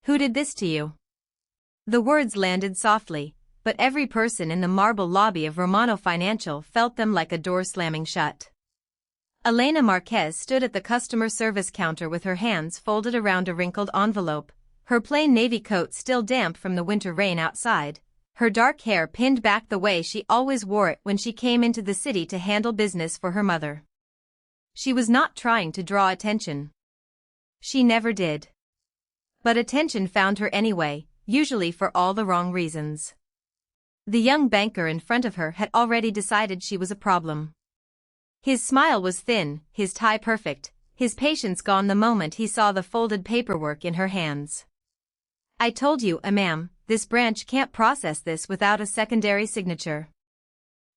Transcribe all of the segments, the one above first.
Who did this to you? The words landed softly, but every person in the marble lobby of Romano Financial felt them like a door slamming shut. Elena Marquez stood at the customer service counter with her hands folded around a wrinkled envelope, her plain navy coat still damp from the winter rain outside, her dark hair pinned back the way she always wore it when she came into the city to handle business for her mother. She was not trying to draw attention. She never did. But attention found her anyway, usually for all the wrong reasons. The young banker in front of her had already decided she was a problem. His smile was thin, his tie perfect, his patience gone the moment he saw the folded paperwork in her hands. I told you, ma'am, this branch can't process this without a secondary signature.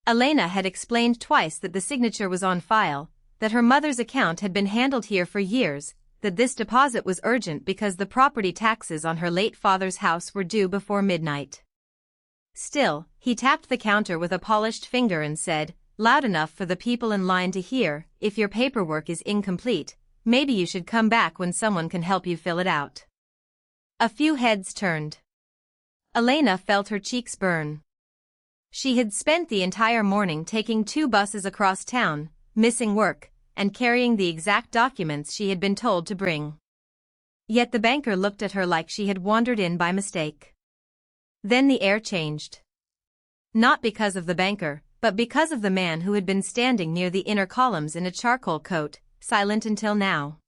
Elena had explained twice that the signature was on file, that her mother's account had been handled here for years, that this deposit was urgent because the property taxes on her late father's house were due before midnight. Still, he tapped the counter with a polished finger and said, loud enough for the people in line to hear, if your paperwork is incomplete, maybe you should come back when someone can help you fill it out. A few heads turned. Elena felt her cheeks burn. She had spent the entire morning taking 2 buses across town, missing work, and carrying the exact documents she had been told to bring. Yet the banker looked at her like she had wandered in by mistake. Then the air changed. Not because of the banker, but because of the man who had been standing near the inner columns in a charcoal coat, silent until now.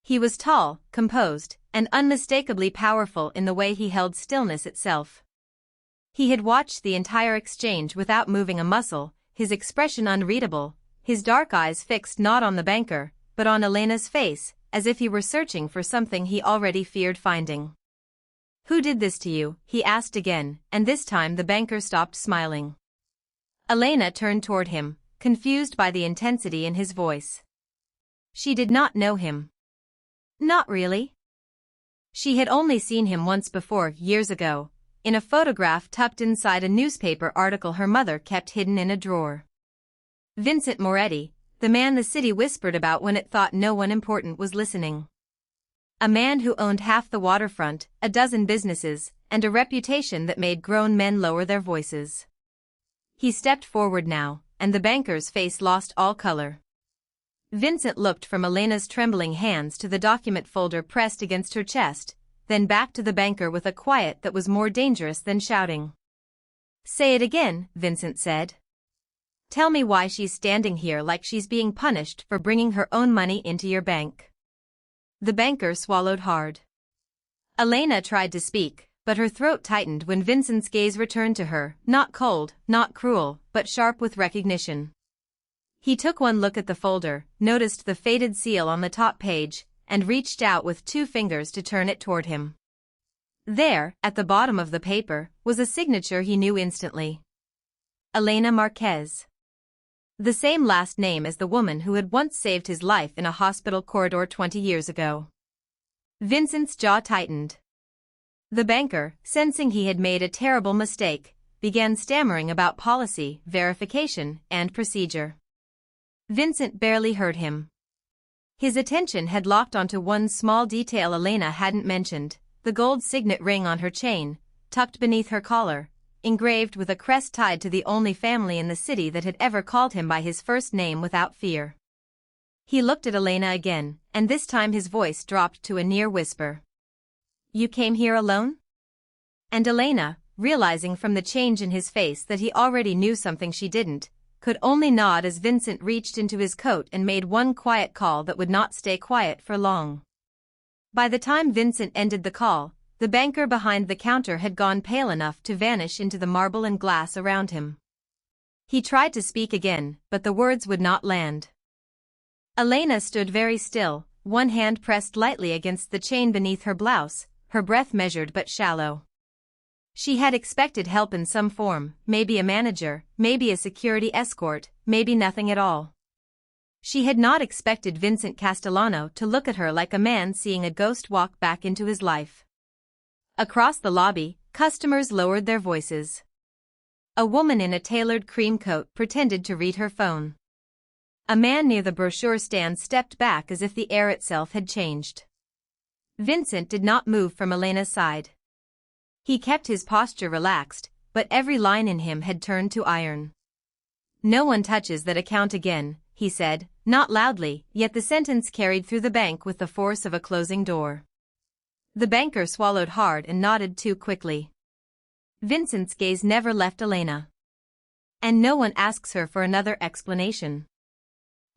He was tall, composed, and unmistakably powerful in the way he held stillness itself. He had watched the entire exchange without moving a muscle, his expression unreadable, his dark eyes fixed not on the banker, but on Elena's face, as if he were searching for something he already feared finding. Who did this to you? He asked again, and this time the banker stopped smiling. Elena turned toward him, confused by the intensity in his voice. She did not know him. Not really. She had only seen him once before, years ago, in a photograph tucked inside a newspaper article her mother kept hidden in a drawer. Vincent Moretti, the man the city whispered about when it thought no one important was listening. A man who owned half the waterfront, a dozen businesses, and a reputation that made grown men lower their voices. He stepped forward now, and the banker's face lost all color. Vincent looked from Elena's trembling hands to the document folder pressed against her chest, then back to the banker with a quiet that was more dangerous than shouting. Say it again, Vincent said. Tell me why she's standing here like she's being punished for bringing her own money into your bank. The banker swallowed hard. Elena tried to speak, but her throat tightened when Vincent's gaze returned to her, not cold, not cruel, but sharp with recognition. He took one look at the folder, noticed the faded seal on the top page, and reached out with 2 fingers to turn it toward him. There, at the bottom of the paper, was a signature he knew instantly. Elena Marquez. The same last name as the woman who had once saved his life in a hospital corridor 20 years ago. Vincent's jaw tightened. The banker, sensing he had made a terrible mistake, began stammering about policy, verification, and procedure. Vincent barely heard him. His attention had locked onto one small detail Elena hadn't mentioned, the gold signet ring on her chain, tucked beneath her collar, engraved with a crest tied to the only family in the city that had ever called him by his first name without fear. He looked at Elena again, and this time his voice dropped to a near whisper. You came here alone? And Elena, realizing from the change in his face that he already knew something she didn't, could only nod as Vincent reached into his coat and made one quiet call that would not stay quiet for long. By the time Vincent ended the call, the banker behind the counter had gone pale enough to vanish into the marble and glass around him. He tried to speak again, but the words would not land. Elena stood very still, one hand pressed lightly against the chain beneath her blouse, her breath measured but shallow. She had expected help in some form, maybe a manager, maybe a security escort, maybe nothing at all. She had not expected Vincent Castellano to look at her like a man seeing a ghost walk back into his life. Across the lobby, customers lowered their voices. A woman in a tailored cream coat pretended to read her phone. A man near the brochure stand stepped back as if the air itself had changed. Vincent did not move from Elena's side. He kept his posture relaxed, but every line in him had turned to iron. "No one touches that account again," he said, not loudly, yet the sentence carried through the bank with the force of a closing door. The banker swallowed hard and nodded too quickly. Vincent's gaze never left Elena. "And no one asks her for another explanation."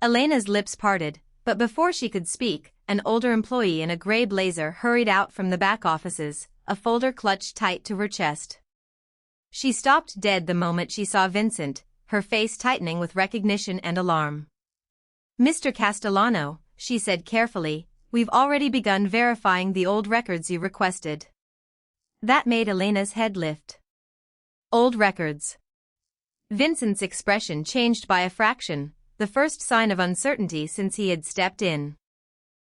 Elena's lips parted, but before she could speak, an older employee in a gray blazer hurried out from the back offices, a folder clutched tight to her chest. She stopped dead the moment she saw Vincent, her face tightening with recognition and alarm. "Mr. Castellano," she said carefully, "we've already begun verifying the old records you requested." That made Elena's head lift. Old records. Vincent's expression changed by a fraction, the first sign of uncertainty since he had stepped in.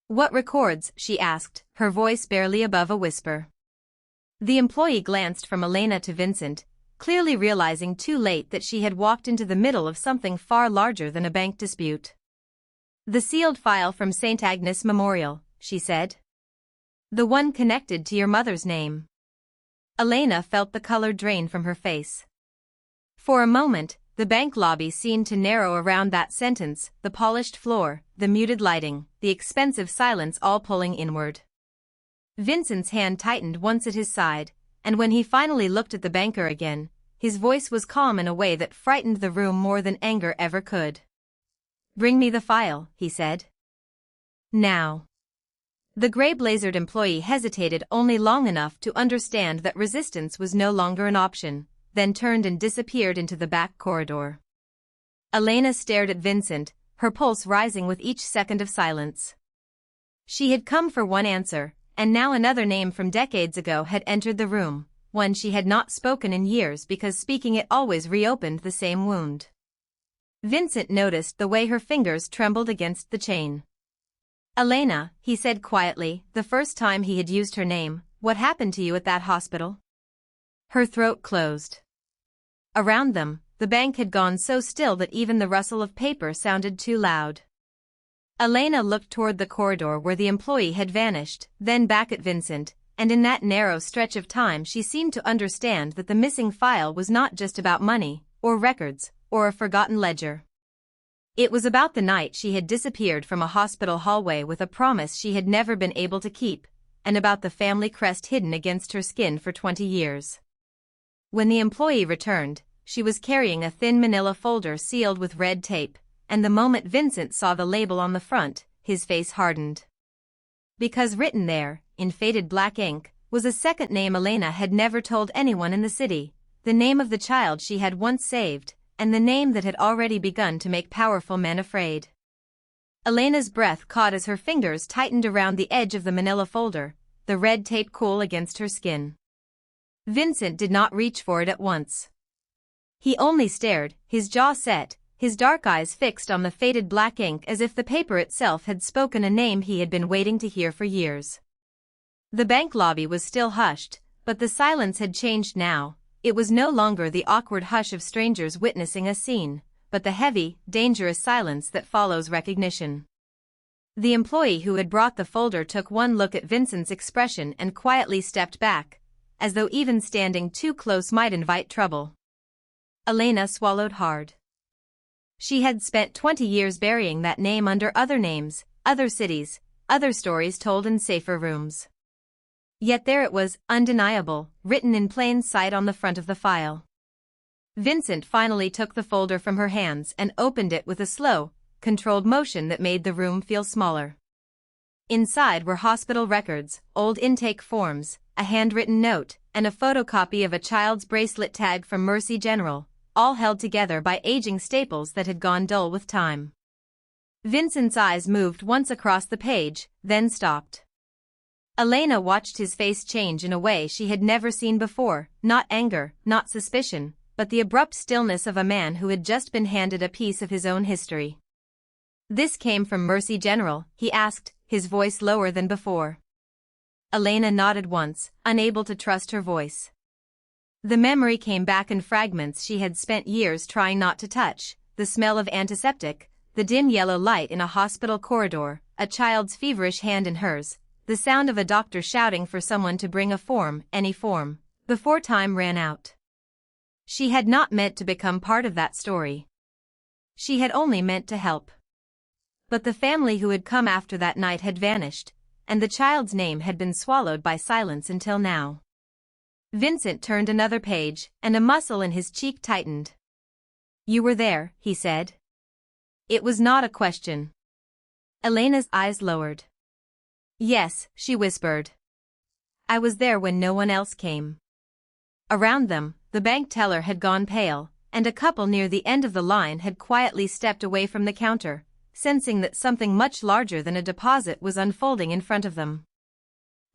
"What records?" she asked, her voice barely above a whisper. The employee glanced from Elena to Vincent, clearly realizing too late that she had walked into the middle of something far larger than a bank dispute. "The sealed file from St. Agnes Memorial," she said. "The one connected to your mother's name." Elena felt the color drain from her face. For a moment, the bank lobby seemed to narrow around that sentence, the polished floor, the muted lighting, the expensive silence all pulling inward. Vincent's hand tightened once at his side, and when he finally looked at the banker again, his voice was calm in a way that frightened the room more than anger ever could. "Bring me the file," he said. "Now." The gray-blazered employee hesitated only long enough to understand that resistance was no longer an option, then turned and disappeared into the back corridor. Elena stared at Vincent, her pulse rising with each second of silence. She had come for one answer, and now another name from decades ago had entered the room, one she had not spoken in years because speaking it always reopened the same wound. Vincent noticed the way her fingers trembled against the chain. "Elena," he said quietly, the first time he had used her name, "what happened to you at that hospital?" Her throat closed. Around them, the bank had gone so still that even the rustle of paper sounded too loud. Elena looked toward the corridor where the employee had vanished, then back at Vincent, and in that narrow stretch of time she seemed to understand that the missing file was not just about money, or records, or a forgotten ledger. It was about the night she had disappeared from a hospital hallway with a promise she had never been able to keep, and about the family crest hidden against her skin for 20 years. When the employee returned, she was carrying a thin manila folder sealed with red tape, and the moment Vincent saw the label on the front, his face hardened. Because written there, in faded black ink, was a second name Elena had never told anyone in the city, the name of the child she had once saved, and the name that had already begun to make powerful men afraid. Elena's breath caught as her fingers tightened around the edge of the manila folder, the red tape cool against her skin. Vincent did not reach for it at once. He only stared, his jaw set, his dark eyes fixed on the faded black ink as if the paper itself had spoken a name he had been waiting to hear for years. The bank lobby was still hushed, but the silence had changed now. It was no longer the awkward hush of strangers witnessing a scene, but the heavy, dangerous silence that follows recognition. The employee who had brought the folder took one look at Vincent's expression and quietly stepped back, as though even standing too close might invite trouble. Elena swallowed hard. She had spent 20 years burying that name under other names, other cities, other stories told in safer rooms. Yet there it was, undeniable, written in plain sight on the front of the file. Vincent finally took the folder from her hands and opened it with a slow, controlled motion that made the room feel smaller. Inside were hospital records, old intake forms, a handwritten note, and a photocopy of a child's bracelet tag from Mercy General, all held together by aging staples that had gone dull with time. Vincent's eyes moved once across the page, then stopped. Elena watched his face change in a way she had never seen before, not anger, not suspicion, but the abrupt stillness of a man who had just been handed a piece of his own history. "This came from Mercy General?" he asked, his voice lower than before. Elena nodded once, unable to trust her voice. The memory came back in fragments she had spent years trying not to touch, the smell of antiseptic, the dim yellow light in a hospital corridor, a child's feverish hand in hers, the sound of a doctor shouting for someone to bring a form, any form, before time ran out. She had not meant to become part of that story. She had only meant to help. But the family who had come after that night had vanished, and the child's name had been swallowed by silence until now. Vincent turned another page, and a muscle in his cheek tightened. "You were there," he said. It was not a question. Elena's eyes lowered. "Yes," she whispered. "I was there when no one else came." Around them, the bank teller had gone pale, and a couple near the end of the line had quietly stepped away from the counter, sensing that something much larger than a deposit was unfolding in front of them.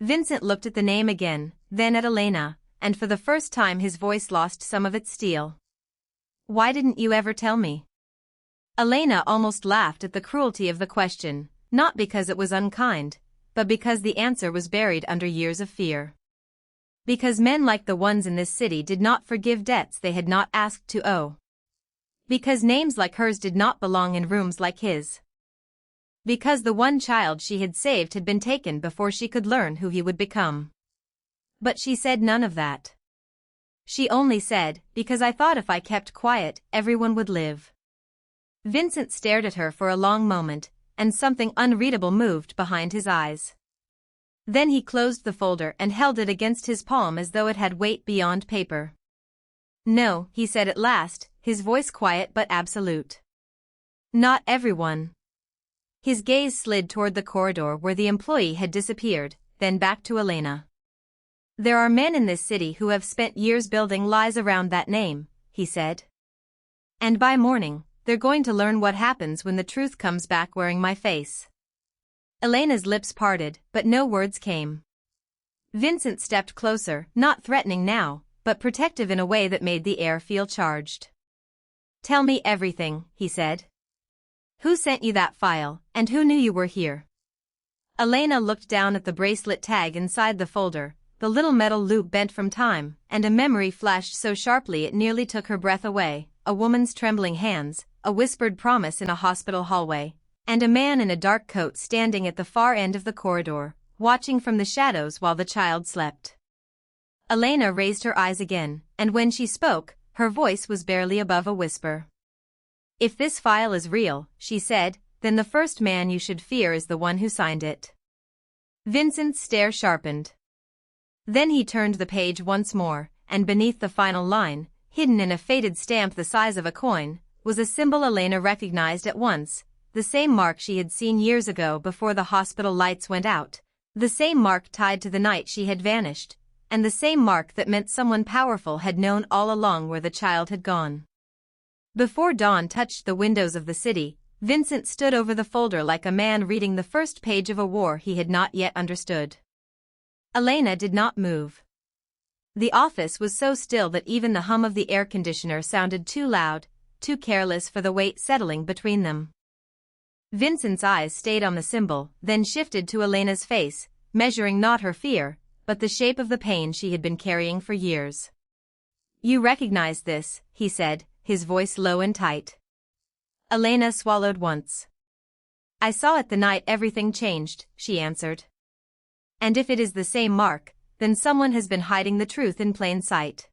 Vincent looked at the name again, then at Elena, and for the first time his voice lost some of its steel. "Why didn't you ever tell me?" Elena almost laughed at the cruelty of the question, not because it was unkind, but because the answer was buried under years of fear. Because men like the ones in this city did not forgive debts they had not asked to owe. Because names like hers did not belong in rooms like his. Because the one child she had saved had been taken before she could learn who he would become. But she said none of that. She only said, "Because I thought if I kept quiet, everyone would live." Vincent stared at her for a long moment, and something unreadable moved behind his eyes. Then he closed the folder and held it against his palm as though it had weight beyond paper. "No," he said at last, his voice quiet but absolute. "Not everyone." His gaze slid toward the corridor where the employee had disappeared, then back to Elena. "There are men in this city who have spent years building lies around that name," he said. "And by morning, they're going to learn what happens when the truth comes back wearing my face." Elena's lips parted, but no words came. Vincent stepped closer, not threatening now, but protective in a way that made the air feel charged. "Tell me everything," he said. "Who sent you that file, and who knew you were here?" Elena looked down at the bracelet tag inside the folder, the little metal loop bent from time, and a memory flashed so sharply it nearly took her breath away. A woman's trembling hands, a whispered promise in a hospital hallway, and a man in a dark coat standing at the far end of the corridor, watching from the shadows while the child slept. Elena raised her eyes again, and when she spoke, her voice was barely above a whisper. "If this file is real," she said, "then the first man you should fear is the one who signed it." Vincent's stare sharpened. Then he turned the page once more, and beneath the final line, hidden in a faded stamp the size of a coin, was a symbol Elena recognized at once, the same mark she had seen years ago before the hospital lights went out, the same mark tied to the night she had vanished, and the same mark that meant someone powerful had known all along where the child had gone. Before dawn touched the windows of the city, Vincent stood over the folder like a man reading the first page of a war he had not yet understood. Elena did not move. The office was so still that even the hum of the air conditioner sounded too loud, too careless for the weight settling between them. Vincent's eyes stayed on the symbol, then shifted to Elena's face, measuring not her fear, but the shape of the pain she had been carrying for years. "You recognize this," he said, his voice low and tight. Elena swallowed once. "I saw it the night everything changed," she answered. "And if it is the same mark, then someone has been hiding the truth in plain sight."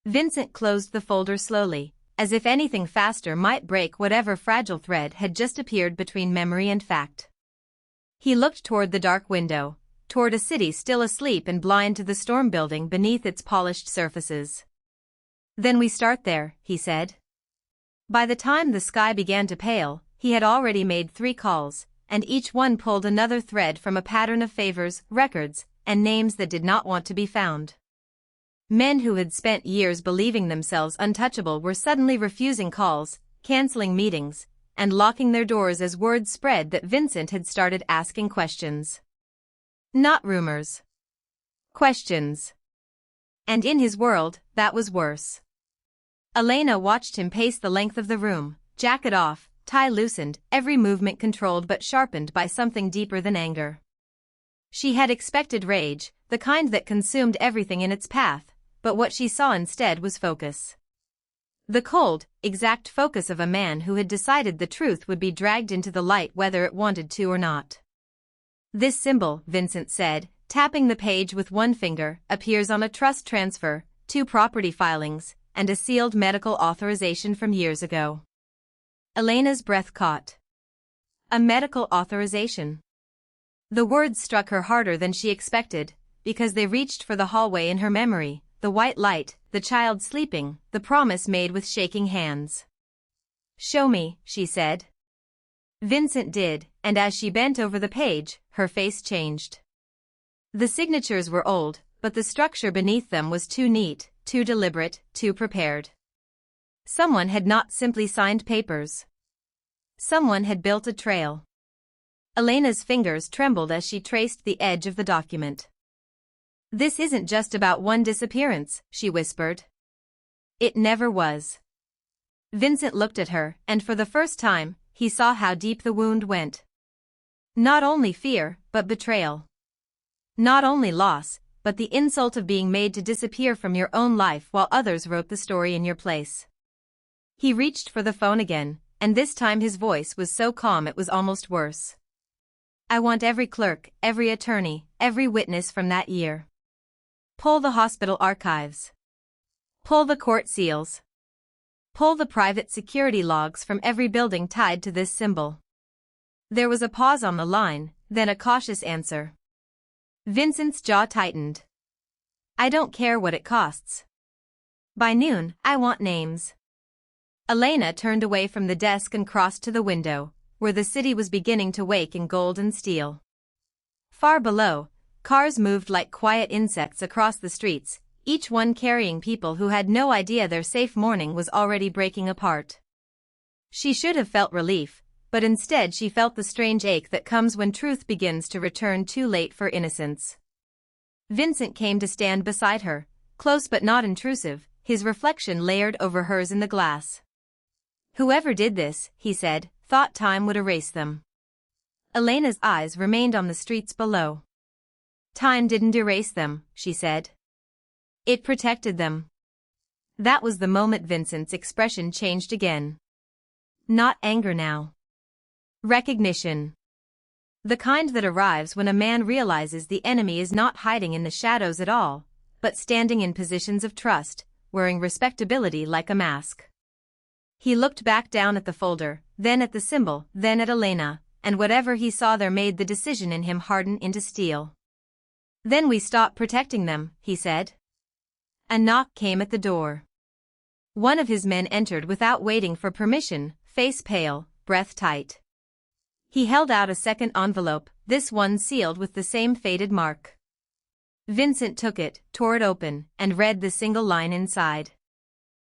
Vincent closed the folder slowly, as if anything faster might break whatever fragile thread had just appeared between memory and fact. He looked toward the dark window, toward a city still asleep and blind to the storm building beneath its polished surfaces. "Then we start there," he said. By the time the sky began to pale, he had already made 3 calls, and each one pulled another thread from a pattern of favors, records, and names that did not want to be found. Men who had spent years believing themselves untouchable were suddenly refusing calls, canceling meetings, and locking their doors as word spread that Vincent had started asking questions. Not rumors. Questions. And in his world, that was worse. Elena watched him pace the length of the room, jacket off, tie loosened, every movement controlled but sharpened by something deeper than anger. She had expected rage, the kind that consumed everything in its path, but what she saw instead was focus. The cold, exact focus of a man who had decided the truth would be dragged into the light whether it wanted to or not. This symbol, Vincent said, tapping the page with one finger, appears on a trust transfer, 2 property filings, and a sealed medical authorization from years ago. Elena's breath caught. A medical authorization. The words struck her harder than she expected, because they reached for the hallway in her memory, the white light, the child sleeping, the promise made with shaking hands. "Show me," she said. Vincent did, and as she bent over the page, her face changed. The signatures were old, but the structure beneath them was too neat, too deliberate, too prepared. Someone had not simply signed papers. Someone had built a trail. Elena's fingers trembled as she traced the edge of the document. "This isn't just about one disappearance," she whispered. "It never was." Vincent looked at her, and for the first time, he saw how deep the wound went. Not only fear, but betrayal. Not only loss, but the insult of being made to disappear from your own life while others wrote the story in your place. He reached for the phone again, and this time his voice was so calm it was almost worse. "I want every clerk, every attorney, every witness from that year. Pull the hospital archives. Pull the court seals. Pull the private security logs from every building tied to this symbol." There was a pause on the line, then a cautious answer. Vincent's jaw tightened. "I don't care what it costs. By noon, I want names." Elena turned away from the desk and crossed to the window, where the city was beginning to wake in gold and steel. Far below, cars moved like quiet insects across the streets, each one carrying people who had no idea their safe morning was already breaking apart. She should have felt relief, but instead she felt the strange ache that comes when truth begins to return too late for innocence. Vincent came to stand beside her, close but not intrusive, his reflection layered over hers in the glass. "Whoever did this," he said, "thought time would erase them." Elena's eyes remained on the streets below. "Time didn't erase them," she said. "It protected them." That was the moment Vincent's expression changed again. Not anger now. Recognition. The kind that arrives when a man realizes the enemy is not hiding in the shadows at all, but standing in positions of trust, wearing respectability like a mask. He looked back down at the folder, then at the symbol, then at Elena, and whatever he saw there made the decision in him harden into steel. "Then we stop protecting them," he said. A knock came at the door. One of his men entered without waiting for permission, face pale, breath tight. He held out a second envelope, this one sealed with the same faded mark. Vincent took it, tore it open, and read the single line inside.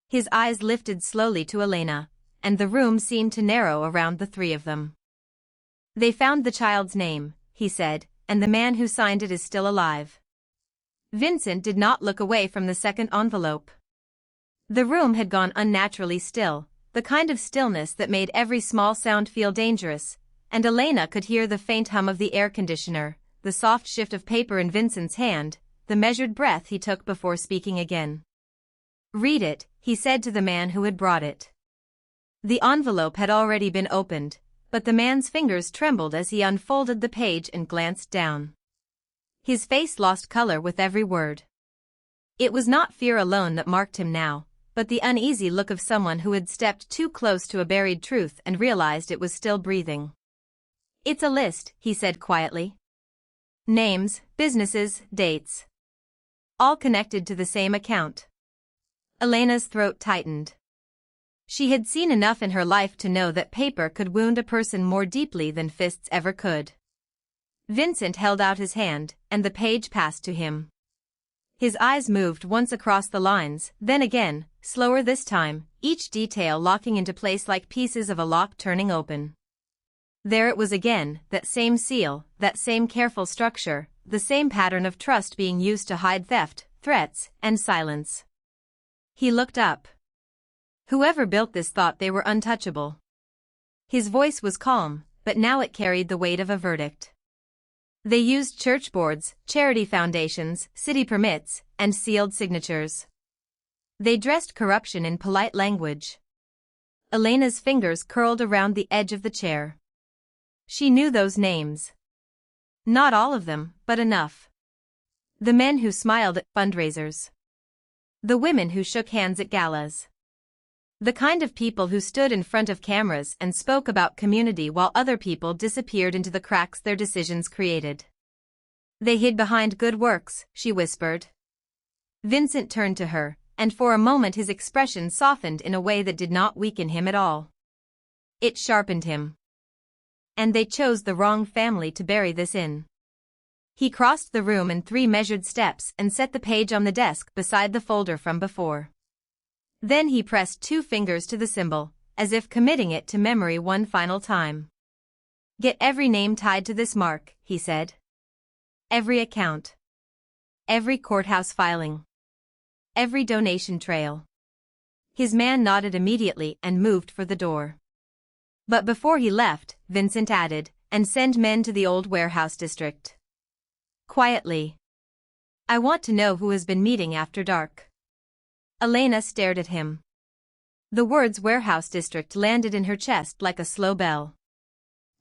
His eyes lifted slowly to Elena, and the room seemed to narrow around the three of them. "They found the child's name," he said, "and the man who signed it is still alive." Vincent did not look away from the second envelope. The room had gone unnaturally still, the kind of stillness that made every small sound feel dangerous, and Elena could hear the faint hum of the air conditioner, the soft shift of paper in Vincent's hand, the measured breath he took before speaking again. "Read it," he said to the man who had brought it. The envelope had already been opened, but the man's fingers trembled as he unfolded the page and glanced down. His face lost color with every word. It was not fear alone that marked him now, but the uneasy look of someone who had stepped too close to a buried truth and realized it was still breathing. "It's a list," he said quietly. "Names, businesses, dates. All connected to the same account." Elena's throat tightened. She had seen enough in her life to know that paper could wound a person more deeply than fists ever could. Vincent held out his hand, and the page passed to him. His eyes moved once across the lines, then again, slower this time, each detail locking into place like pieces of a lock turning open. There it was again, that same seal, that same careful structure, the same pattern of trust being used to hide theft, threats, and silence. He looked up. Whoever built this thought they were untouchable. His voice was calm, but now it carried the weight of a verdict. They used church boards, charity foundations, city permits, and sealed signatures. They dressed corruption in polite language. Elena's fingers curled around the edge of the chair. She knew those names. Not all of them, but enough. The men who smiled at fundraisers. The women who shook hands at galas. The kind of people who stood in front of cameras and spoke about community while other people disappeared into the cracks their decisions created. They hid behind good works, she whispered. Vincent turned to her, and for a moment his expression softened in a way that did not weaken him at all. It sharpened him. And they chose the wrong family to bury this in. He crossed the room in 3 measured steps and set the page on the desk beside the folder from before. Then he pressed 2 fingers to the symbol, as if committing it to memory one final time. Get every name tied to this mark, he said. Every account. Every courthouse filing. Every donation trail. His man nodded immediately and moved for the door. But before he left, Vincent added, and send men to the old warehouse district. Quietly. I want to know who has been meeting after dark. Elena stared at him. The words warehouse district landed in her chest like a slow bell.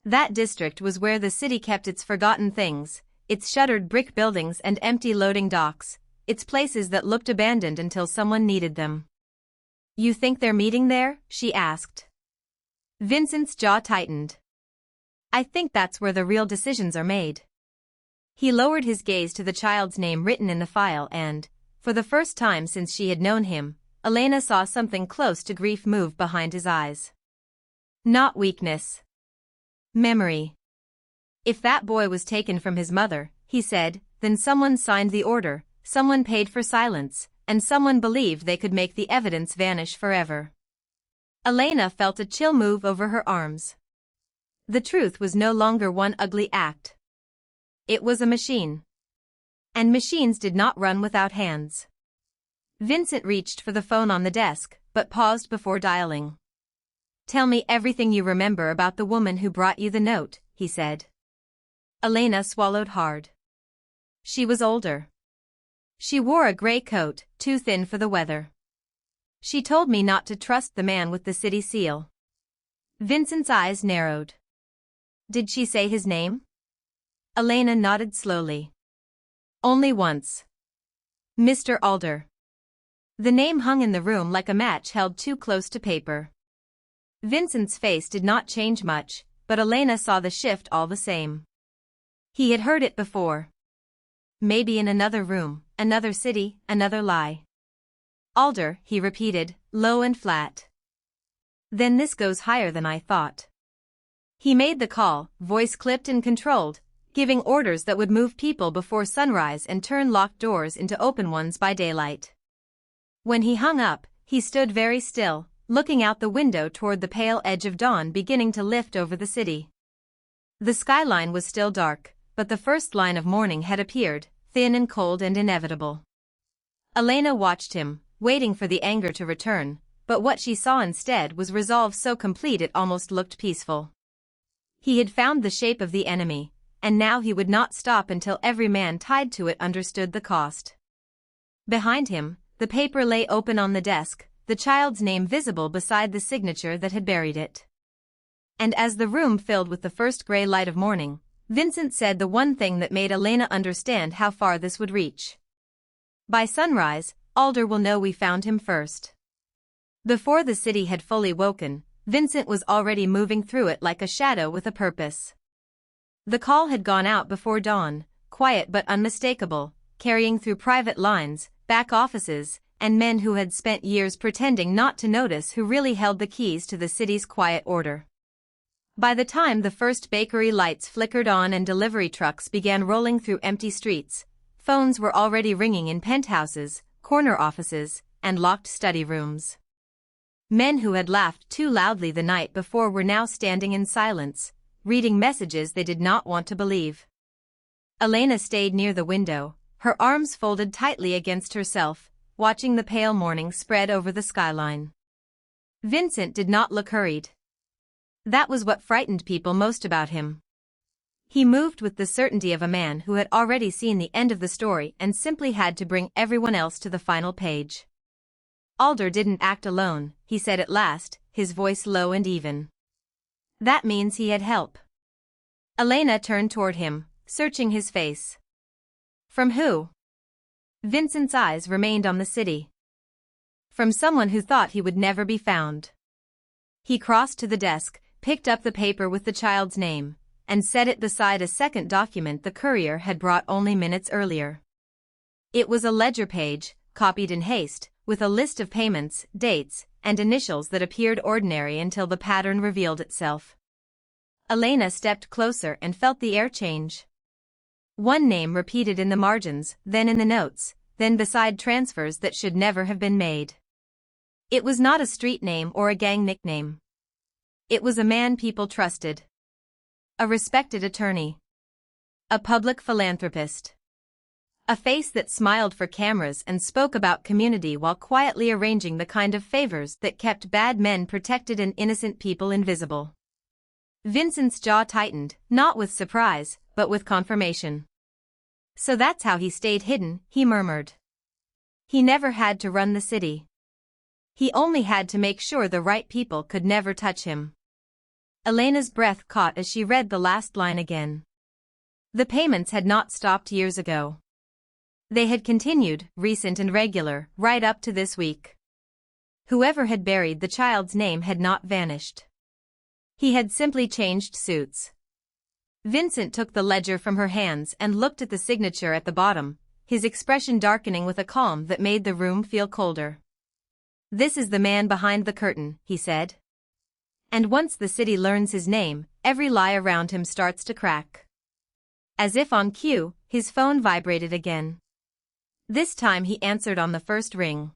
That district was where the city kept its forgotten things, its shuttered brick buildings and empty loading docks, its places that looked abandoned until someone needed them. You think they're meeting there? She asked. Vincent's jaw tightened. I think that's where the real decisions are made. He lowered his gaze to the child's name written in the file and, for the first time since she had known him, Elena saw something close to grief move behind his eyes. Not weakness. Memory. If that boy was taken from his mother, he said, then someone signed the order, someone paid for silence, and someone believed they could make the evidence vanish forever. Elena felt a chill move over her arms. The truth was no longer one ugly act. It was a machine. And machines did not run without hands. Vincent reached for the phone on the desk, but paused before dialing. Tell me everything you remember about the woman who brought you the note, he said. Elena swallowed hard. She was older. She wore a gray coat, too thin for the weather. She told me not to trust the man with the city seal. Vincent's eyes narrowed. Did she say his name? Elena nodded slowly. Only once. Mr. Alder. The name hung in the room like a match held too close to paper. Vincent's face did not change much, but Elena saw the shift all the same. He had heard it before. Maybe in another room, another city, another lie. Alder, he repeated, low and flat. Then this goes higher than I thought. He made the call, voice clipped and controlled, giving orders that would move people before sunrise and turn locked doors into open ones by daylight. When he hung up, he stood very still, looking out the window toward the pale edge of dawn beginning to lift over the city. The skyline was still dark, but the first line of morning had appeared, thin and cold and inevitable. Elena watched him, waiting for the anger to return, but what she saw instead was resolve so complete it almost looked peaceful. He had found the shape of the enemy, and now he would not stop until every man tied to it understood the cost. Behind him, the paper lay open on the desk, the child's name visible beside the signature that had buried it. And as the room filled with the first gray light of morning, Vincent said the one thing that made Elena understand how far this would reach. By sunrise, Alder will know we found him first. Before the city had fully woken, Vincent was already moving through it like a shadow with a purpose. The call had gone out before dawn, quiet but unmistakable, carrying through private lines, back offices, and men who had spent years pretending not to notice who really held the keys to the city's quiet order. By the time the first bakery lights flickered on and delivery trucks began rolling through empty streets, phones were already ringing in penthouses, corner offices, and locked study rooms. Men who had laughed too loudly the night before were now standing in silence, reading messages they did not want to believe. Elena stayed near the window, her arms folded tightly against herself, watching the pale morning spread over the skyline. Vincent did not look hurried. That was what frightened people most about him. He moved with the certainty of a man who had already seen the end of the story and simply had to bring everyone else to the final page. Alder didn't act alone, he said at last, his voice low and even. That means he had help. Elena turned toward him, searching his face. From who? Vincent's eyes remained on the city. From someone who thought he would never be found. He crossed to the desk, picked up the paper with the child's name, and set it beside a second document the courier had brought only minutes earlier. It was a ledger page, copied in haste, with a list of payments, dates, and initials that appeared ordinary until the pattern revealed itself. Elena stepped closer and felt the air change. One name repeated in the margins, then in the notes, then beside transfers that should never have been made. It was not a street name or a gang nickname. It was a man people trusted. A respected attorney. A public philanthropist. A face that smiled for cameras and spoke about community while quietly arranging the kind of favors that kept bad men protected and innocent people invisible. Vincent's jaw tightened, not with surprise, but with confirmation. So that's how he stayed hidden, he murmured. He never had to run the city. He only had to make sure the right people could never touch him. Elena's breath caught as she read the last line again. The payments had not stopped years ago. They had continued, recent and regular, right up to this week. Whoever had buried the child's name had not vanished. He had simply changed suits. Vincent took the ledger from her hands and looked at the signature at the bottom, his expression darkening with a calm that made the room feel colder. This is the man behind the curtain, he said. And once the city learns his name, every lie around him starts to crack. As if on cue, his phone vibrated again. This time he answered on the first ring.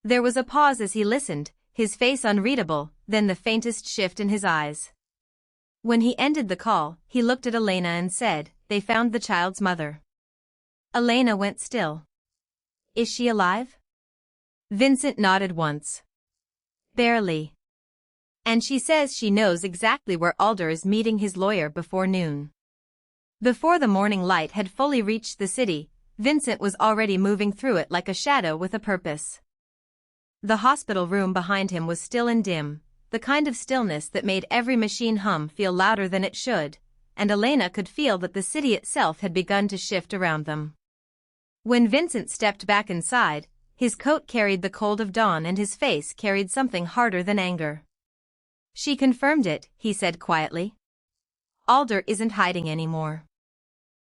There was a pause as he listened, his face unreadable, then the faintest shift in his eyes. When he ended the call, he looked at Elena and said, "They found the child's mother." Elena went still. "Is she alive?" Vincent nodded once. "Barely. And she says she knows exactly where Alder is meeting his lawyer before noon." Before the morning light had fully reached the city, Vincent was already moving through it like a shadow with a purpose. The hospital room behind him was still and dim, the kind of stillness that made every machine hum feel louder than it should, and Elena could feel that the city itself had begun to shift around them. When Vincent stepped back inside, his coat carried the cold of dawn and his face carried something harder than anger. "She confirmed it," he said quietly. "Alder isn't hiding anymore.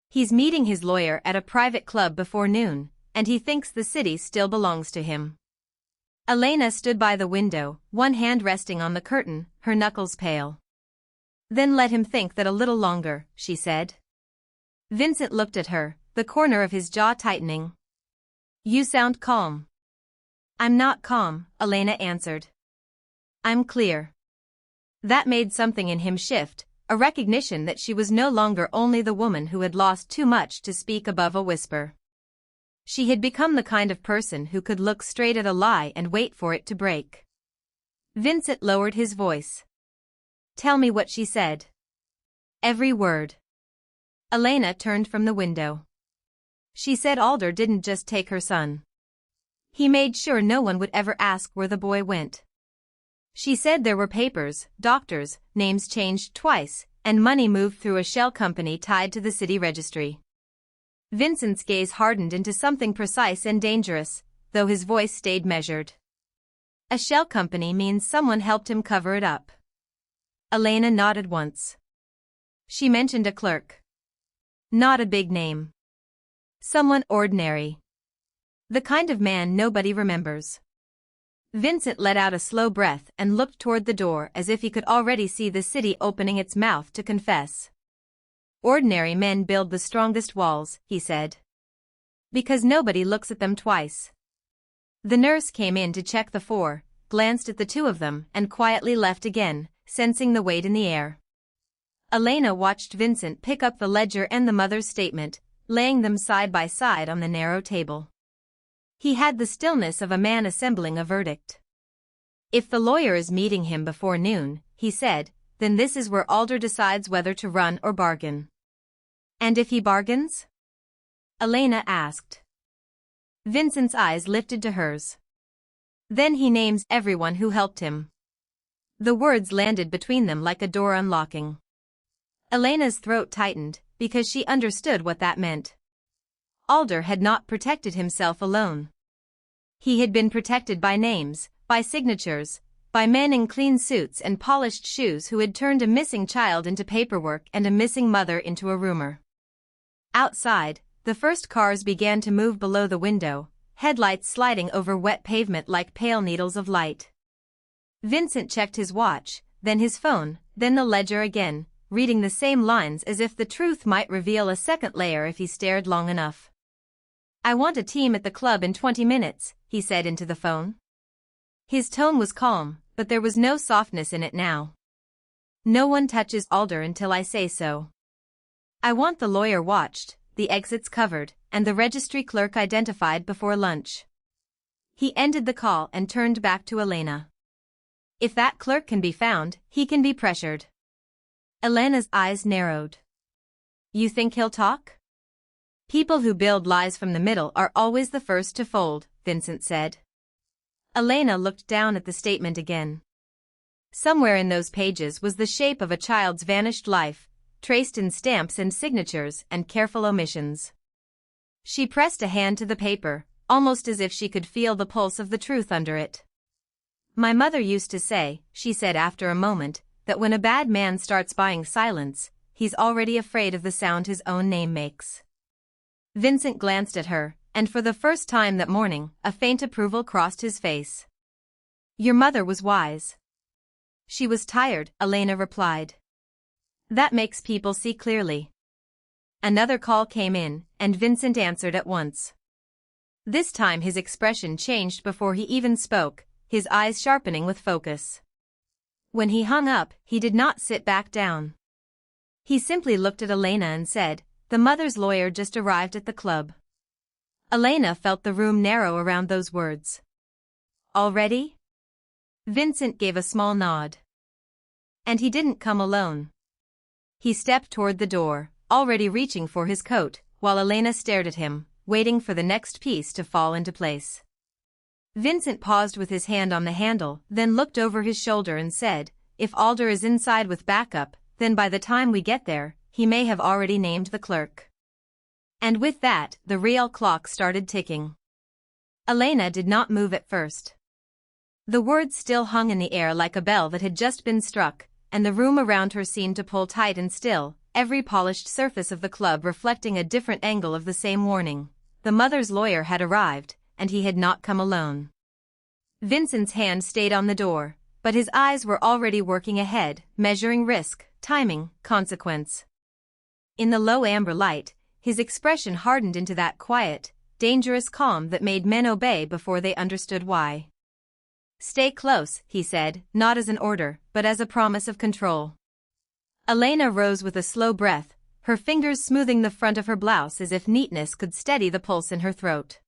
He's meeting his lawyer at a private club before noon, and he thinks the city still belongs to him." Elena stood by the window, one hand resting on the curtain, her knuckles pale. "Then let him think that a little longer," she said. Vincent looked at her, the corner of his jaw tightening. "You sound calm." "I'm not calm," Elena answered. "I'm clear." That made something in him shift, a recognition that she was no longer only the woman who had lost too much to speak above a whisper. She had become the kind of person who could look straight at a lie and wait for it to break. Vincent lowered his voice. "Tell me what she said." "Every word." Elena turned from the window. "She said Alder didn't just take her son. He made sure no one would ever ask where the boy went. She said there were papers, doctors, names changed twice, and money moved through a shell company tied to the city registry." Vincent's gaze hardened into something precise and dangerous, though his voice stayed measured. "A shell company means someone helped him cover it up." Elena nodded once. She mentioned a clerk. "Not a big name. Someone ordinary. The kind of man nobody remembers." Vincent let out a slow breath and looked toward the door as if he could already see the city opening its mouth to confess. "Ordinary men build the strongest walls," he said. "Because nobody looks at them twice." The nurse came in to check the four, glanced at the two of them and quietly left again, sensing the weight in the air. Elena watched Vincent pick up the ledger and the mother's statement, laying them side by side on the narrow table. He had the stillness of a man assembling a verdict. "If the lawyer is meeting him before noon," he said, "then this is where Alder decides whether to run or bargain." "And if he bargains?" Elena asked. Vincent's eyes lifted to hers. "Then he names everyone who helped him." The words landed between them like a door unlocking. Elena's throat tightened, because she understood what that meant. Alder had not protected himself alone. He had been protected by names, by signatures, by men in clean suits and polished shoes who had turned a missing child into paperwork and a missing mother into a rumor. Outside, the first cars began to move below the window, headlights sliding over wet pavement like pale needles of light. Vincent checked his watch, then his phone, then the ledger again, reading the same lines as if the truth might reveal a second layer if he stared long enough. "I want a team at the club in 20 minutes, he said into the phone. His tone was calm, but there was no softness in it now. "No one touches Alder until I say so. I want the lawyer watched, the exits covered, and the registry clerk identified before lunch." He ended the call and turned back to Elena. "If that clerk can be found, he can be pressured." Elena's eyes narrowed. "You think he'll talk?" "People who build lies from the middle are always the first to fold," Vincent said. Elena looked down at the statement again. Somewhere in those pages was the shape of a child's vanished life, traced in stamps and signatures and careful omissions. She pressed a hand to the paper, almost as if she could feel the pulse of the truth under it. "My mother used to say," she said after a moment, "that when a bad man starts buying silence, he's already afraid of the sound his own name makes." Vincent glanced at her, and for the first time that morning, a faint approval crossed his face. "Your mother was wise." "She was tired," Elena replied. "That makes people see clearly." Another call came in, and Vincent answered at once. This time his expression changed before he even spoke, his eyes sharpening with focus. When he hung up, he did not sit back down. He simply looked at Elena and said, "The mother's lawyer just arrived at the club." Elena felt the room narrow around those words. "Already?" Vincent gave a small nod. "And he didn't come alone." He stepped toward the door, already reaching for his coat, while Elena stared at him, waiting for the next piece to fall into place. Vincent paused with his hand on the handle, then looked over his shoulder and said, "If Alder is inside with backup, then by the time we get there, he may have already named the clerk." And with that, the real clock started ticking. Elena did not move at first. The words still hung in the air like a bell that had just been struck, and the room around her seemed to pull tight and still, every polished surface of the club reflecting a different angle of the same warning. The mother's lawyer had arrived, and he had not come alone. Vincent's hand stayed on the door, but his eyes were already working ahead, measuring risk, timing, consequence. In the low amber light, his expression hardened into that quiet, dangerous calm that made men obey before they understood why. "Stay close," he said, not as an order, but as a promise of control. Elena rose with a slow breath, her fingers smoothing the front of her blouse as if neatness could steady the pulse in her throat.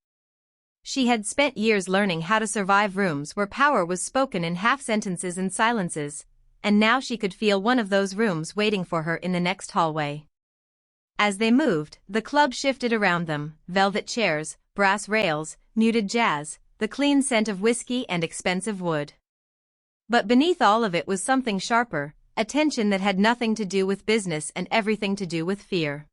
She had spent years learning how to survive rooms where power was spoken in half-sentences and silences, and now she could feel one of those rooms waiting for her in the next hallway. As they moved, the club shifted around them, velvet chairs, brass rails, muted jazz, the clean scent of whiskey and expensive wood. But beneath all of it was something sharper, a tension that had nothing to do with business and everything to do with fear.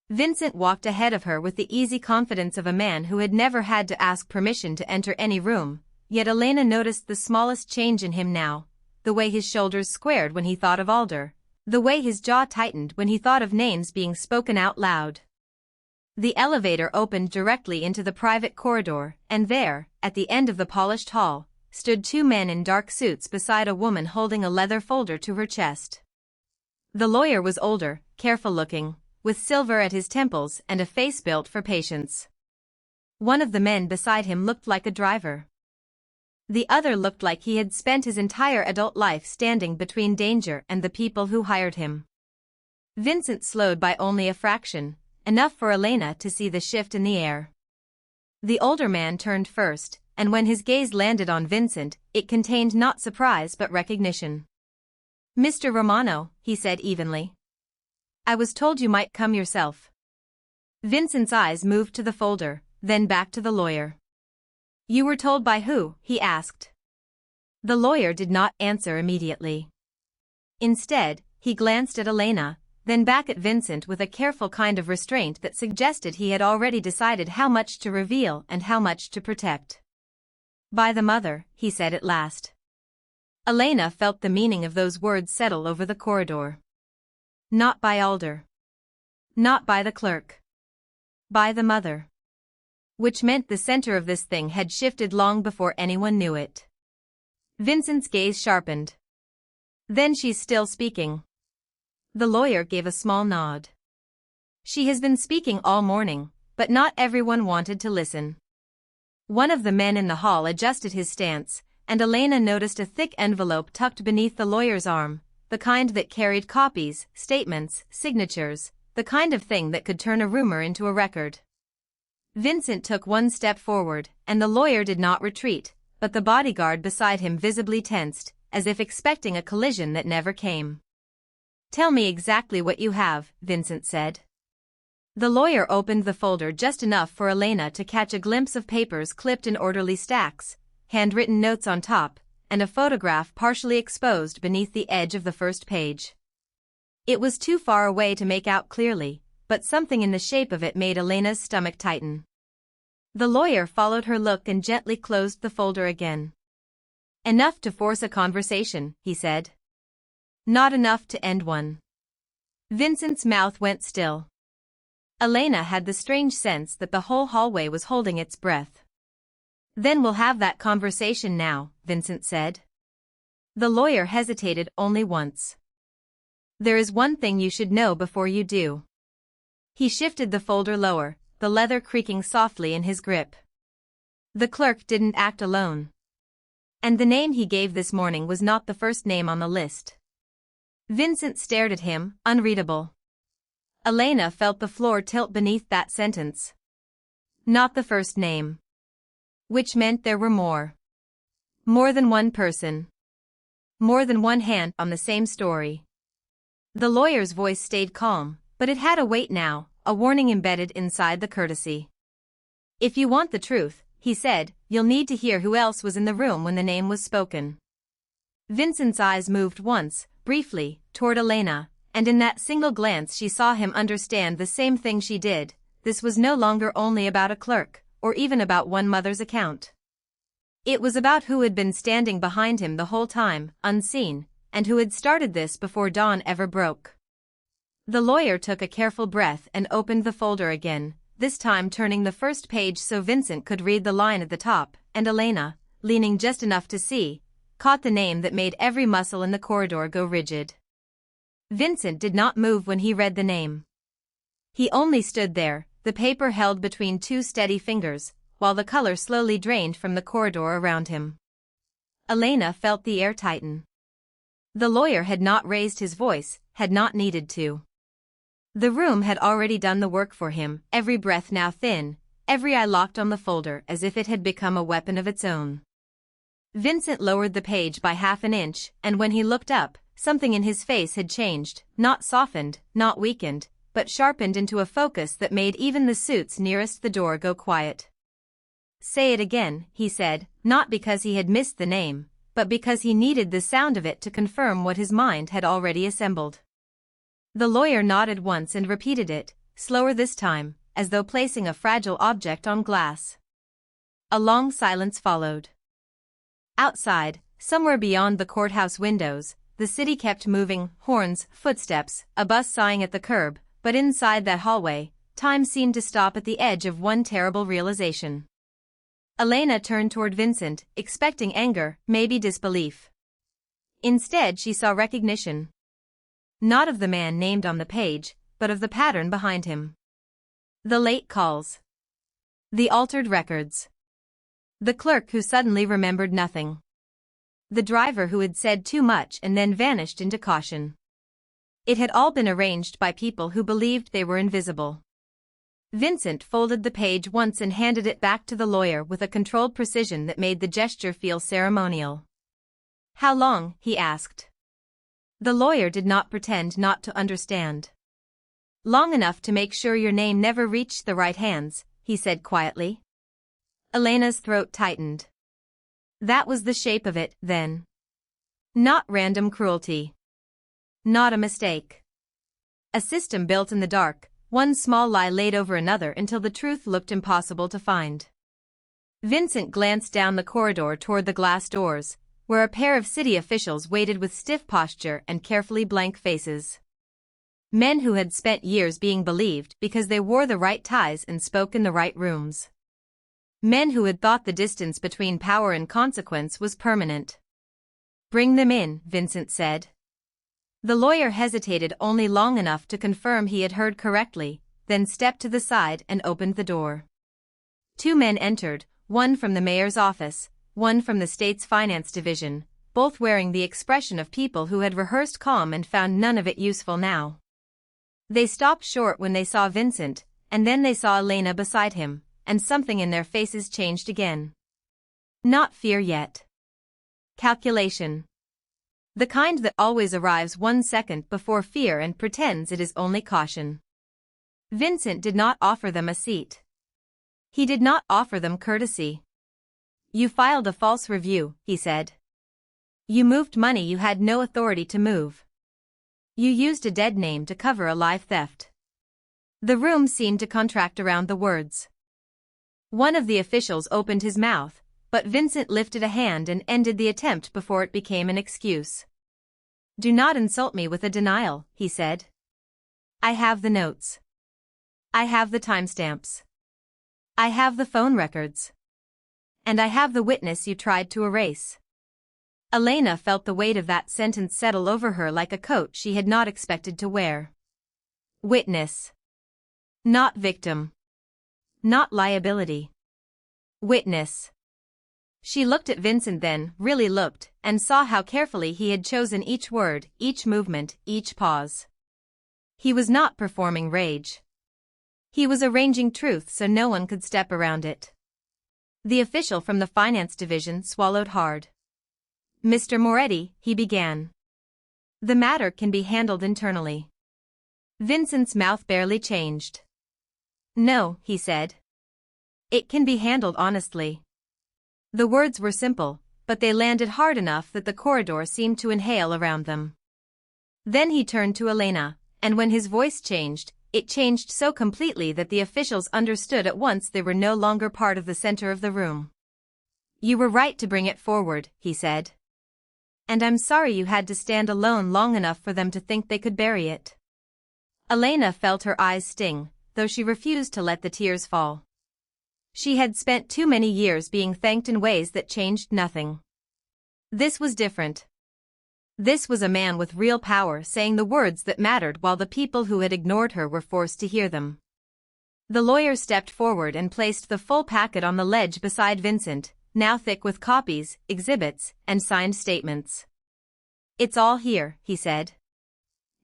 Vincent walked ahead of her with the easy confidence of a man who had never had to ask permission to enter any room, yet Elena noticed the smallest change in him now, the way his shoulders squared when he thought of Alder, the way his jaw tightened when he thought of names being spoken out loud. The elevator opened directly into the private corridor, and there, at the end of the polished hall, stood two men in dark suits beside a woman holding a leather folder to her chest. The lawyer was older, careful-looking, with silver at his temples and a face built for patience. One of the men beside him looked like a driver. The other looked like he had spent his entire adult life standing between danger and the people who hired him. Vincent slowed by only a fraction, enough for Elena to see the shift in the air. The older man turned first, and when his gaze landed on Vincent, it contained not surprise but recognition. "Mr. Romano," he said evenly. "I was told you might come yourself." Vincent's eyes moved to the folder, then back to the lawyer. "You were told by who?" he asked. The lawyer did not answer immediately. Instead, he glanced at Elena, then back at Vincent with a careful kind of restraint that suggested he had already decided how much to reveal and how much to protect. "By the mother," he said at last. Elena felt the meaning of those words settle over the corridor. Not by Alder. Not by the clerk. By the mother. Which meant the center of this thing had shifted long before anyone knew it. Vincent's gaze sharpened. "Then she's still speaking." The lawyer gave a small nod. "She has been speaking all morning, but not everyone wanted to listen." One of the men in the hall adjusted his stance, and Elena noticed a thick envelope tucked beneath the lawyer's arm, the kind that carried copies, statements, signatures, the kind of thing that could turn a rumor into a record. Vincent took one step forward, and the lawyer did not retreat, but the bodyguard beside him visibly tensed, as if expecting a collision that never came. "Tell me exactly what you have," Vincent said. The lawyer opened the folder just enough for Elena to catch a glimpse of papers clipped in orderly stacks, handwritten notes on top, and a photograph partially exposed beneath the edge of the first page. It was too far away to make out clearly, but something in the shape of it made Elena's stomach tighten. The lawyer followed her look and gently closed the folder again. "Enough to force a conversation," he said. "Not enough to end one." Vincent's mouth went still. Elena had the strange sense that the whole hallway was holding its breath. "Then we'll have that conversation now," Vincent said. The lawyer hesitated only once. "There is one thing you should know before you do." He shifted the folder lower, the leather creaking softly in his grip. "The clerk didn't act alone. And the name he gave this morning was not the first name on the list." Vincent stared at him, unreadable. Elena felt the floor tilt beneath that sentence. Not the first name. Which meant there were more. More than one person. More than one hand on the same story. The lawyer's voice stayed calm, but it had a weight now, a warning embedded inside the courtesy. "If you want the truth," he said, "you'll need to hear who else was in the room when the name was spoken." Vincent's eyes moved once, briefly, toward Elena, and in that single glance she saw him understand the same thing she did. This was no longer only about a clerk, or even about one mother's account. It was about who had been standing behind him the whole time, unseen, and who had started this before dawn ever broke. The lawyer took a careful breath and opened the folder again, this time turning the first page so Vincent could read the line at the top, and Elena, leaning just enough to see, caught the name that made every muscle in the corridor go rigid. Vincent did not move when he read the name. He only stood there, the paper held between two steady fingers, while the color slowly drained from the corridor around him. Elena felt the air tighten. The lawyer had not raised his voice, had not needed to. The room had already done the work for him, every breath now thin, every eye locked on the folder as if it had become a weapon of its own. Vincent lowered the page by half an inch, and when he looked up, something in his face had changed, not softened, not weakened, but sharpened into a focus that made even the suits nearest the door go quiet. "Say it again," he said, not because he had missed the name, but because he needed the sound of it to confirm what his mind had already assembled. The lawyer nodded once and repeated it, slower this time, as though placing a fragile object on glass. A long silence followed. Outside, somewhere beyond the courthouse windows, the city kept moving, horns, footsteps, a bus sighing at the curb, but inside that hallway, time seemed to stop at the edge of one terrible realization. Elena turned toward Vincent, expecting anger, maybe disbelief. Instead she saw recognition. Not of the man named on the page, but of the pattern behind him. The late calls. The altered records. The clerk who suddenly remembered nothing. The driver who had said too much and then vanished into caution. It had all been arranged by people who believed they were invisible. Vincent folded the page once and handed it back to the lawyer with a controlled precision that made the gesture feel ceremonial. "How long?" he asked. The lawyer did not pretend not to understand. "Long enough to make sure your name never reached the right hands," he said quietly. Elena's throat tightened. That was the shape of it, then. Not random cruelty. Not a mistake. A system built in the dark, one small lie laid over another until the truth looked impossible to find. Vincent glanced down the corridor toward the glass doors, where a pair of city officials waited with stiff posture and carefully blank faces. Men who had spent years being believed because they wore the right ties and spoke in the right rooms. Men who had thought the distance between power and consequence was permanent. "Bring them in," Vincent said. The lawyer hesitated only long enough to confirm he had heard correctly, then stepped to the side and opened the door. Two men entered, one from the mayor's office, one from the state's finance division, both wearing the expression of people who had rehearsed calm and found none of it useful now. They stopped short when they saw Vincent, and then they saw Elena beside him, and something in their faces changed again. Not fear yet. Calculation. The kind that always arrives 1 second before fear and pretends it is only caution. Vincent did not offer them a seat. He did not offer them courtesy. "You filed a false review," he said. "You moved money you had no authority to move. You used a dead name to cover a live theft." The room seemed to contract around the words. One of the officials opened his mouth, but Vincent lifted a hand and ended the attempt before it became an excuse. "Do not insult me with a denial," he said. "I have the notes. I have the timestamps. I have the phone records. And I have the witness you tried to erase." Elena felt the weight of that sentence settle over her like a coat she had not expected to wear. Witness. Not victim. Not liability. Witness. She looked at Vincent then, really looked, and saw how carefully he had chosen each word, each movement, each pause. He was not performing rage. He was arranging truth so no one could step around it. The official from the finance division swallowed hard. "Mr. Moretti," he began. "The matter can be handled internally." Vincent's mouth barely changed. "No," he said. "It can be handled honestly." The words were simple, but they landed hard enough that the corridor seemed to inhale around them. Then he turned to Elena, and when his voice changed, it changed so completely that the officials understood at once they were no longer part of the center of the room. "You were right to bring it forward," he said. "And I'm sorry you had to stand alone long enough for them to think they could bury it." Elena felt her eyes sting, though she refused to let the tears fall. She had spent too many years being thanked in ways that changed nothing. This was different. This was a man with real power saying the words that mattered while the people who had ignored her were forced to hear them. The lawyer stepped forward and placed the full packet on the ledge beside Vincent, now thick with copies, exhibits, and signed statements. "It's all here," he said.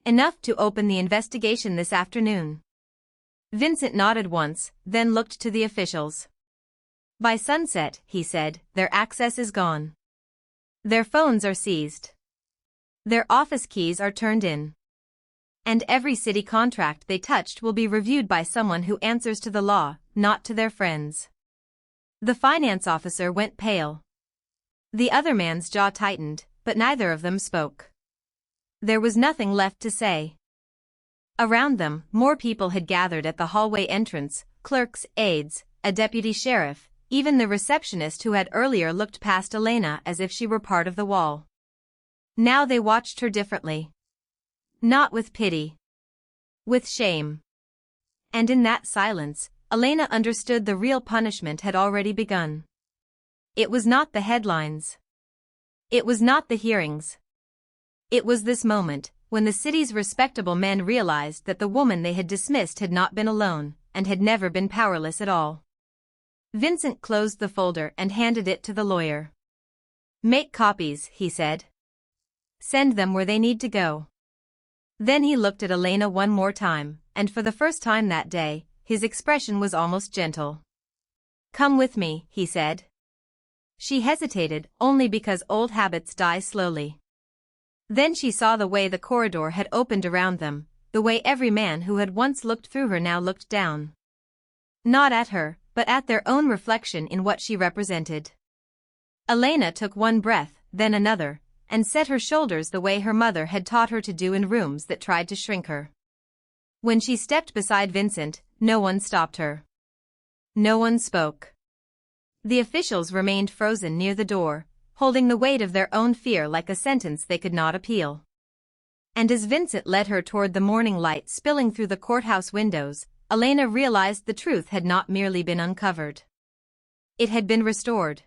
"Enough to open the investigation this afternoon." Vincent nodded once, then looked to the officials. "By sunset," he said, "their access is gone. Their phones are seized. Their office keys are turned in. And every city contract they touched will be reviewed by someone who answers to the law, not to their friends." The finance officer went pale. The other man's jaw tightened, but neither of them spoke. There was nothing left to say. Around them, more people had gathered at the hallway entrance, clerks, aides, a deputy sheriff, even the receptionist who had earlier looked past Elena as if she were part of the wall. Now they watched her differently. Not with pity. With shame. And in that silence, Elena understood the real punishment had already begun. It was not the headlines. It was not the hearings. It was this moment, when the city's respectable men realized that the woman they had dismissed had not been alone, and had never been powerless at all. Vincent closed the folder and handed it to the lawyer. "Make copies," he said. "Send them where they need to go." Then he looked at Elena one more time, and for the first time that day, his expression was almost gentle. "Come with me," he said. She hesitated, only because old habits die slowly. Then she saw the way the corridor had opened around them, the way every man who had once looked through her now looked down. Not at her, but at their own reflection in what she represented. Elena took one breath, then another, and set her shoulders the way her mother had taught her to do in rooms that tried to shrink her. When she stepped beside Vincent, no one stopped her. No one spoke. The officials remained frozen near the door, holding the weight of their own fear like a sentence they could not appeal. And as Vincent led her toward the morning light spilling through the courthouse windows, Elena realized the truth had not merely been uncovered. It had been restored.